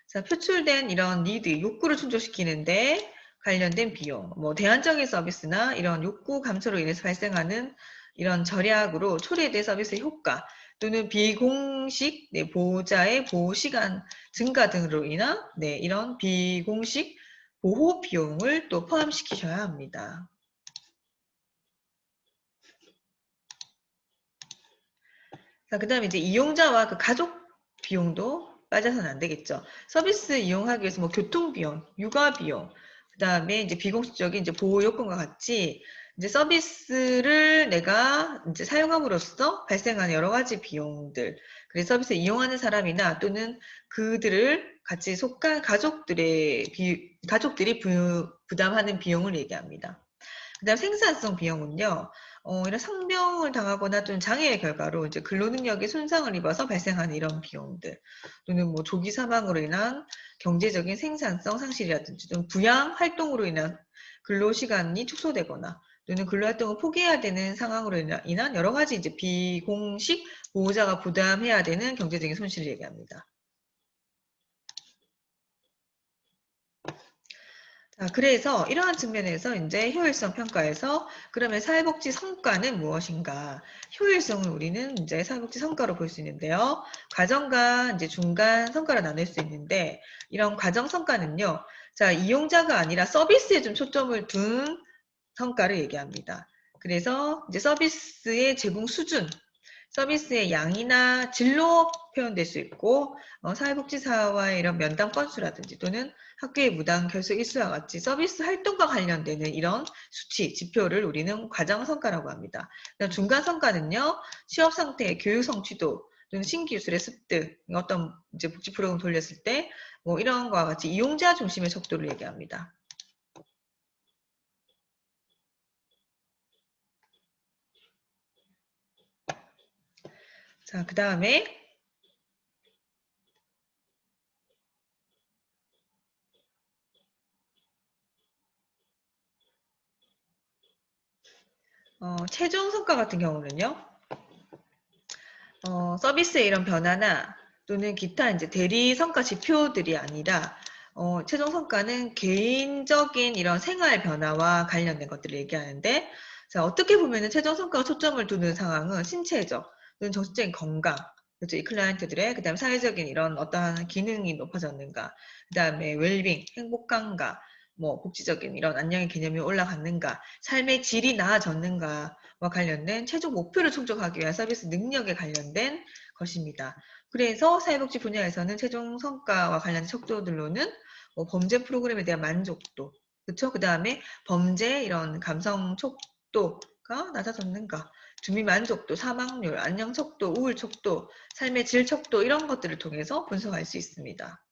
자, 표출된 이런 니드, 욕구를 충족시키는데 관련된 비용, 뭐 대안적인 서비스나 이런 욕구 감소로 인해서 발생하는 이런 절약으로 초래된 서비스의 효과, 또는 비공식 보호자의 보호 시간 증가 등으로 인한 이런 비공식 보호 비용을 또 포함시키셔야 합니다. 자, 그 다음에 이제 이용자와 그 가족 비용도 빠져서는 안 되겠죠. 서비스 이용하기 위해서 뭐 교통비용, 육아비용, 그 다음에 이제 비공식적인 이제 보호 요건과 같이 이제 서비스를 내가 이제 사용함으로써 발생하는 여러 가지 비용들, 그래서 서비스 이용하는 사람이나 또는 그들을 같이 속한 가족들이 부담하는 비용을 얘기합니다. 그 다음 생산성 비용은요, 이런 상병을 당하거나 또는 장애의 결과로 이제 근로능력에 손상을 입어서 발생하는 이런 비용들, 또는 뭐 조기 사망으로 인한 경제적인 생산성 상실이라든지, 또는 부양 활동으로 인한 근로시간이 축소되거나, 또는 근로활동을 포기해야 되는 상황으로 인한 여러 가지 이제 비공식 보호자가 부담해야 되는 경제적인 손실을 얘기합니다. 자, 그래서 이러한 측면에서 이제 효율성 평가에서 그러면 사회복지 성과는 무엇인가? 효율성을 우리는 이제 사회복지 성과로 볼 수 있는데요. 과정과 이제 중간 성과로 나눌 수 있는데, 이런 과정 성과는요. 자, 이용자가 아니라 서비스에 좀 초점을 둔 성과를 얘기합니다. 그래서 이제 서비스의 제공 수준, 서비스의 양이나 질로 표현될 수 있고, 사회복지사와의 이런 면담 건수라든지 또는 학교의 무당 결석 일수와 같이 서비스 활동과 관련되는 이런 수치, 지표를 우리는 과정 성과라고 합니다. 중간 성과는요, 취업 상태, 교육 성취도, 또는 신기술의 습득, 어떤 이제 복지 프로그램 돌렸을 때, 뭐 이런 거와 같이 이용자 중심의 척도를 얘기합니다. 자, 그 다음에 최종 성과 같은 경우는요. 서비스의 이런 변화나 또는 기타 이제 대리 성과 지표들이 아니라 최종 성과는 개인적인 이런 생활 변화와 관련된 것들을 얘기하는데, 자, 어떻게 보면은 최종 성과가 초점을 두는 상황은 신체적 또는 정신적인 건강, 그렇죠? 이 클라이언트들의 그다음에 사회적인 이런 어떠한 기능이 높아졌는가, 그다음에 웰빙, 행복한가, 뭐 복지적인 이런 안녕의 개념이 올라갔는가, 삶의 질이 나아졌는가 와 관련된 최종 목표를 충족하기 위한 서비스 능력에 관련된 것입니다. 그래서 사회복지 분야에서는 최종 성과와 관련된 척도들로는 범죄 프로그램에 대한 만족도, 그렇죠? 그 다음에 범죄 이런 감성 척도가 낮아졌는가, 주민 만족도, 사망률, 안녕 척도, 우울 척도, 삶의 질 척도 이런 것들을 통해서 분석할 수 있습니다.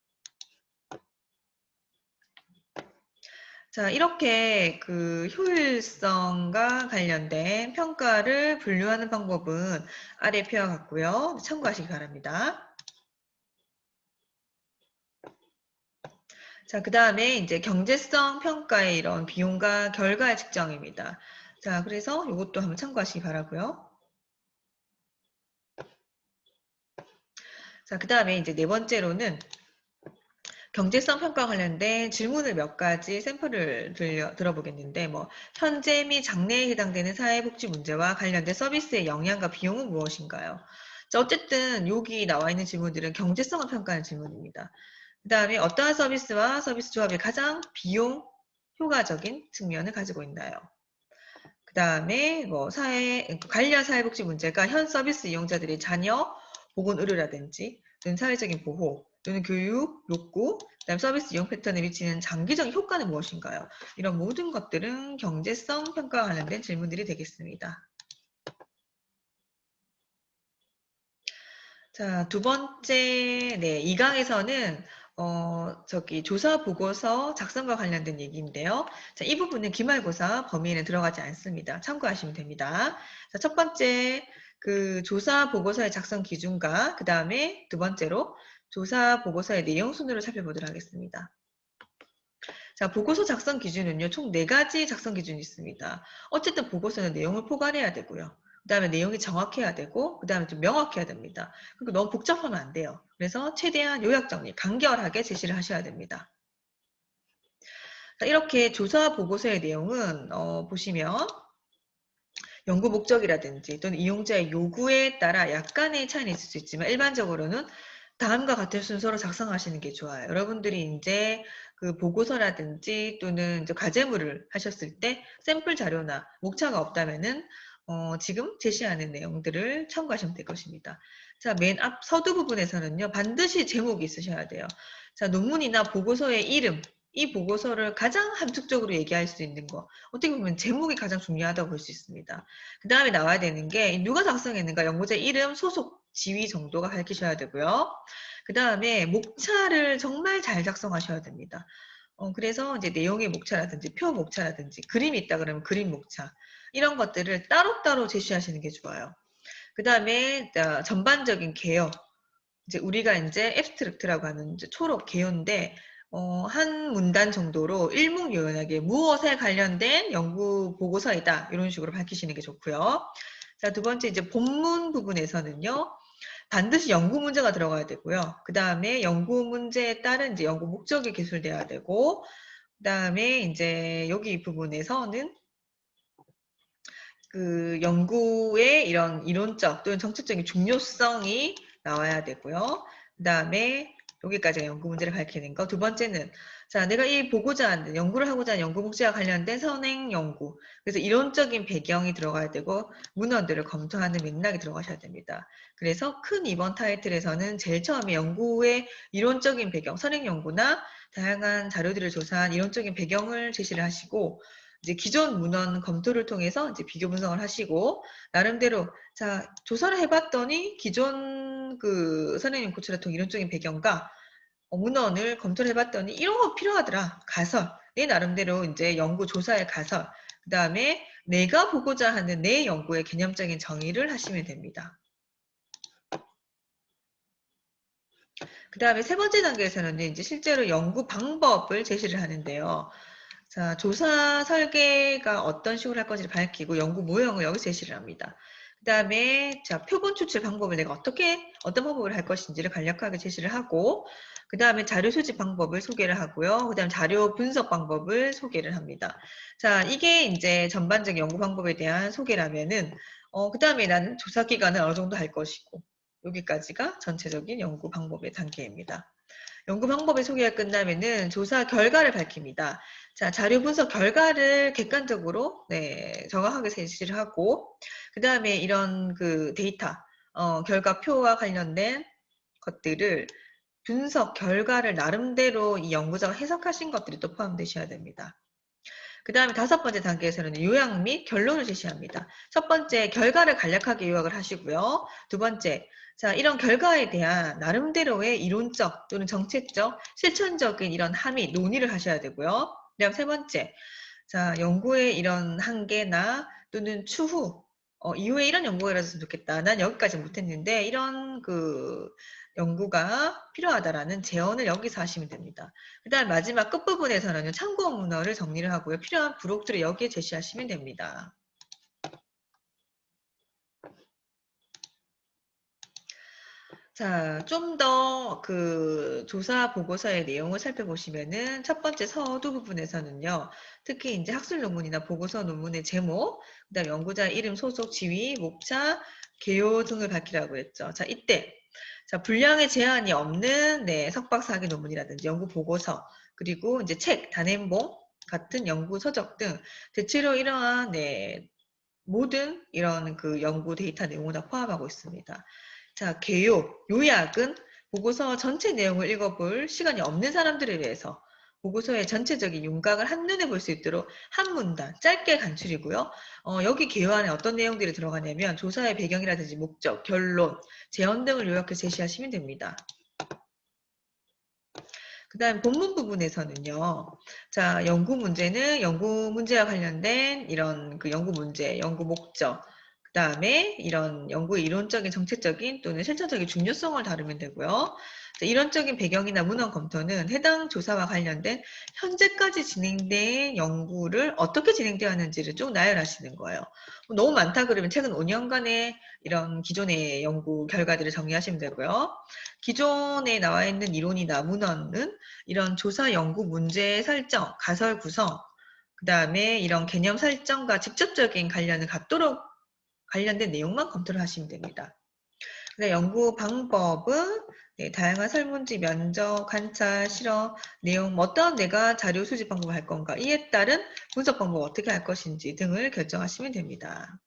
자, 이렇게 그 효율성과 관련된 평가를 분류하는 방법은 아래 표와 같고요. 참고하시기 바랍니다. 자, 그 다음에 이제 경제성 평가의 이런 비용과 결과의 측정입니다. 자, 그래서 이것도 한번 참고하시기 바라고요. 자, 그 다음에 이제 네 번째로는 경제성 평가 관련된 질문을 몇 가지 샘플을 들어보겠는데, 뭐, 현재 및 장래에 해당되는 사회복지 문제와 관련된 서비스의 영향과 비용은 무엇인가요? 자, 어쨌든 여기 나와 있는 질문들은 경제성을 평가하는 질문입니다. 그 다음에 어떠한 서비스와 서비스 조합이 가장 비용 효과적인 측면을 가지고 있나요? 그 다음에 뭐 관련 사회복지 문제가 현 서비스 이용자들의 자녀, 보건 의료라든지 또는 사회적인 보호 또는 교육, 욕구, 그다음 서비스 이용 패턴에 미치는 장기적인 효과는 무엇인가요? 이런 모든 것들은 경제성 평가와 관련된 질문들이 되겠습니다. 자, 두 번째, 네, 2강에서는 조사 보고서 작성과 관련된 얘기인데요. 자, 이 부분은 기말고사 범위에는 들어가지 않습니다. 참고하시면 됩니다. 자, 첫 번째, 그 조사 보고서의 작성 기준과 그 다음에 두 번째로 조사 보고서의 내용 순으로 살펴보도록 하겠습니다. 자, 보고서 작성 기준은요, 총 4가지 작성 기준이 있습니다. 어쨌든 보고서는 내용을 포괄해야 되고요. 그 다음에 내용이 정확해야 되고, 그 다음에 좀 명확해야 됩니다. 그리고 너무 복잡하면 안 돼요. 그래서 최대한 요약 정리, 간결하게 제시를 하셔야 됩니다. 자, 이렇게 조사 보고서의 내용은, 보시면, 연구 목적이라든지 또는 이용자의 요구에 따라 약간의 차이는 있을 수 있지만 일반적으로는 다음과 같은 순서로 작성하시는 게 좋아요. 여러분들이 이제 그 보고서라든지 또는 이제 과제물을 하셨을 때 샘플 자료나 목차가 없다면은 지금 제시하는 내용들을 참고하시면 될 것입니다. 자, 맨 앞 서두 부분에서는요, 반드시 제목이 있으셔야 돼요. 자, 논문이나 보고서의 이름, 이 보고서를 가장 함축적으로 얘기할 수 있는 거. 어떻게 보면 제목이 가장 중요하다고 볼 수 있습니다. 그 다음에 나와야 되는 게 누가 작성했는가, 연구자 이름, 소속, 지위 정도가 밝히셔야 되고요. 그 다음에 목차를 정말 잘 작성하셔야 됩니다. 그래서 이제 내용의 목차라든지 표 목차라든지 그림이 있다 그러면 그림 목차 이런 것들을 따로따로 제시하시는 게 좋아요. 그 다음에 전반적인 개요. 이제 우리가 이제 앱스트랙트라고 하는 이제 초록 개요인데 한 문단 정도로 일목요연하게 무엇에 관련된 연구 보고서이다 이런 식으로 밝히시는 게 좋고요. 자, 두 번째 이제 본문 부분에서는요. 반드시 연구 문제가 들어가야 되고요. 그 다음에 연구 문제에 따른 이제 연구 목적이 기술돼야 되고, 그 다음에 이제 여기 부분에서는 그 연구의 이런 이론적 또는 정책적인 중요성이 나와야 되고요. 그 다음에 여기까지가 연구 문제를 밝히는 거. 두 번째는 자, 내가 이 보고자 하는 연구를 하고자 하는 연구 목적과 관련된 선행 연구. 그래서 이론적인 배경이 들어가야 되고 문헌들을 검토하는 맥락이 들어가셔야 됩니다. 그래서 큰 2번 타이틀에서는 제일 처음에 연구의 이론적인 배경, 선행 연구나 다양한 자료들을 조사한 이론적인 배경을 제시를 하시고 이제 기존 문헌 검토를 통해서 이제 비교 분석을 하시고 나름대로 자 조사를 해봤더니 기존 그 선생님 고치라통 이론적인 배경과 문헌을 검토를 해봤더니 이런 거 필요하더라. 가설 내 나름대로 이제 연구 조사의 가설 그 다음에 내가 보고자 하는 내 연구의 개념적인 정의를 하시면 됩니다. 그 다음에 세 번째 단계에서는 이제 실제로 연구 방법을 제시를 하는데요. 자, 조사 설계가 어떤 식으로 할 건지를 밝히고 연구 모형을 여기서 제시를 합니다. 그 다음에 자, 표본 추출 방법을 내가 어떤 방법을 할 것인지를 간략하게 제시를 하고 그 다음에 자료 수집 방법을 소개를 하고요. 그 다음 자료 분석 방법을 소개를 합니다. 자, 이게 이제 전반적인 연구 방법에 대한 소개라면은 그 다음에 나는 조사 기간은 어느 정도 할 것이고 여기까지가 전체적인 연구 방법의 단계입니다. 연구 방법의 소개가 끝나면은 조사 결과를 밝힙니다. 자, 자료 분석 결과를 객관적으로 네, 정확하게 제시를 하고 그 다음에 이런 그 데이터 결과표와 관련된 것들을 분석 결과를 나름대로 이 연구자가 해석하신 것들이 또 포함되셔야 됩니다. 그 다음에 다섯 번째 단계에서는 요약 및 결론을 제시합니다. 첫 번째, 결과를 간략하게 요약을 하시고요. 두 번째, 자, 이런 결과에 대한 나름대로의 이론적 또는 정책적, 실천적인 이런 함의, 논의를 하셔야 되고요. 그 다음 세 번째, 자, 연구의 이런 한계나 또는 추후, 이후에 이런 연구가 일어났으면 좋겠다. 난 여기까지 못했는데 이런 그 연구가 필요하다라는 제언을 여기서 하시면 됩니다. 그 다음 마지막 끝부분에서는 참고 문헌을 정리를 하고요. 필요한 부록들을 여기에 제시하시면 됩니다. 자, 좀 더 그 조사 보고서의 내용을 살펴보시면은 첫 번째 서두 부분에서는요. 특히 이제 학술 논문이나 보고서 논문의 제목, 그다음 연구자 이름, 소속, 지위, 목차, 개요 등을 밝히라고 했죠. 자, 이때 자, 분량의 제한이 없는 석박사학위 논문이라든지 연구 보고서, 그리고 이제 책, 단행본 같은 연구 서적 등 대체로 이러한 모든 이런 그 연구 데이터 내용을 다 포함하고 있습니다. 자, 개요, 요약은 보고서 전체 내용을 읽어볼 시간이 없는 사람들을 위해서 보고서의 전체적인 윤곽을 한눈에 볼 수 있도록 한 문단, 짧게 간추리고요. 여기 개요 안에 어떤 내용들이 들어가냐면 조사의 배경이라든지 목적, 결론, 재원 등을 요약해 제시하시면 됩니다. 그 다음 본문 부분에서는요. 자, 연구 문제는 연구 문제와 관련된 이런 그 연구 문제, 연구 목적, 그 다음에 이런 연구의 이론적인 정책적인 또는 실천적인 중요성을 다루면 되고요. 자, 이론적인 배경이나 문헌 검토는 해당 조사와 관련된 현재까지 진행된 연구를 어떻게 진행되었는지를 쭉 나열하시는 거예요. 너무 많다 그러면 최근 5년간의 이런 기존의 연구 결과들을 정리하시면 되고요. 기존에 나와 있는 이론이나 문헌은 이런 조사 연구 문제 설정, 가설 구성, 그 다음에 이런 개념 설정과 직접적인 관련을 갖도록 관련된 내용만 검토를 하시면 됩니다. 연구 방법은 다양한 설문지, 면접, 관찰, 실험, 내용, 어떤 내가 자료 수집 방법을 할 건가, 이에 따른 분석 방법 어떻게 할 것인지 등을 결정하시면 됩니다.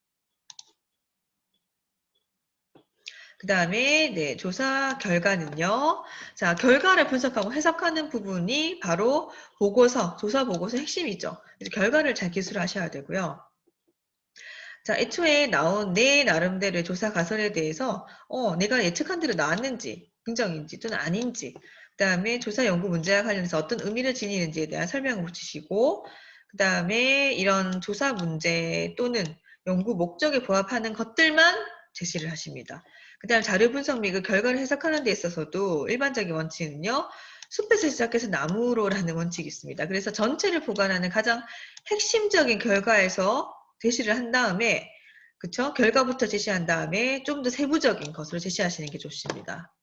그 다음에 조사 결과는요. 자, 결과를 분석하고 해석하는 부분이 바로 보고서, 조사 보고서 핵심이죠. 그래서 결과를 잘 기술하셔야 되고요. 자, 애초에 나온 내 나름대로의 조사 가설에 대해서 내가 예측한 대로 나왔는지, 긍정인지 또는 아닌지, 그 다음에 조사 연구 문제와 관련해서 어떤 의미를 지니는지에 대한 설명을 붙이시고, 그 다음에 이런 조사 문제 또는 연구 목적에 부합하는 것들만 제시를 하십니다. 그 다음 자료 분석 및 그 결과를 해석하는 데 있어서도 일반적인 원칙은요. 숲에서 시작해서 나무로라는 원칙이 있습니다. 그래서 전체를 보관하는 가장 핵심적인 결과에서 제시를 한 다음에 그쵸? 결과부터 제시한 다음에 좀 더 세부적인 것으로 제시하시는 게 좋습니다.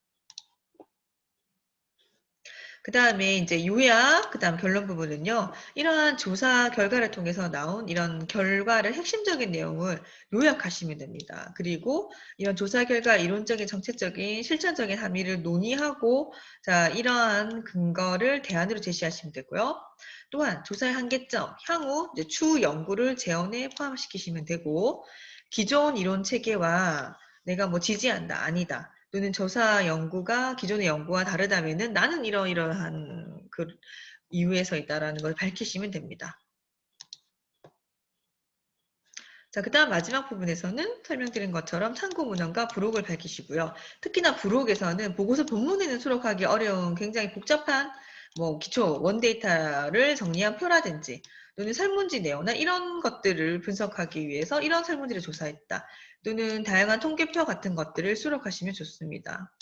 그 다음에 이제 요약, 그 다음 결론 부분은요. 이러한 조사 결과를 통해서 나온 이런 결과를 핵심적인 내용을 요약하시면 됩니다. 그리고 이런 조사 결과 이론적인, 정책적인, 실천적인 함의를 논의하고 자 이러한 근거를 대안으로 제시하시면 되고요. 또한 조사의 한계점, 향후 이제 추 연구를 재원에 포함시키시면 되고 기존 이론 체계와 내가 뭐 지지한다, 아니다. 또는 조사 연구가 기존의 연구와 다르다면은 나는 이러이러한 그 이유에서 있다라는 걸 밝히시면 됩니다. 자, 그 다음 마지막 부분에서는 설명드린 것처럼 참고 문헌과 부록을 밝히시고요. 특히나 부록에서는 보고서 본문에는 수록하기 어려운 굉장히 복잡한 뭐 기초 원데이터를 정리한 표라든지 또는 설문지 내용이나 이런 것들을 분석하기 위해서 이런 설문지를 조사했다. 또는 다양한 통계표 같은 것들을 수록하시면 좋습니다.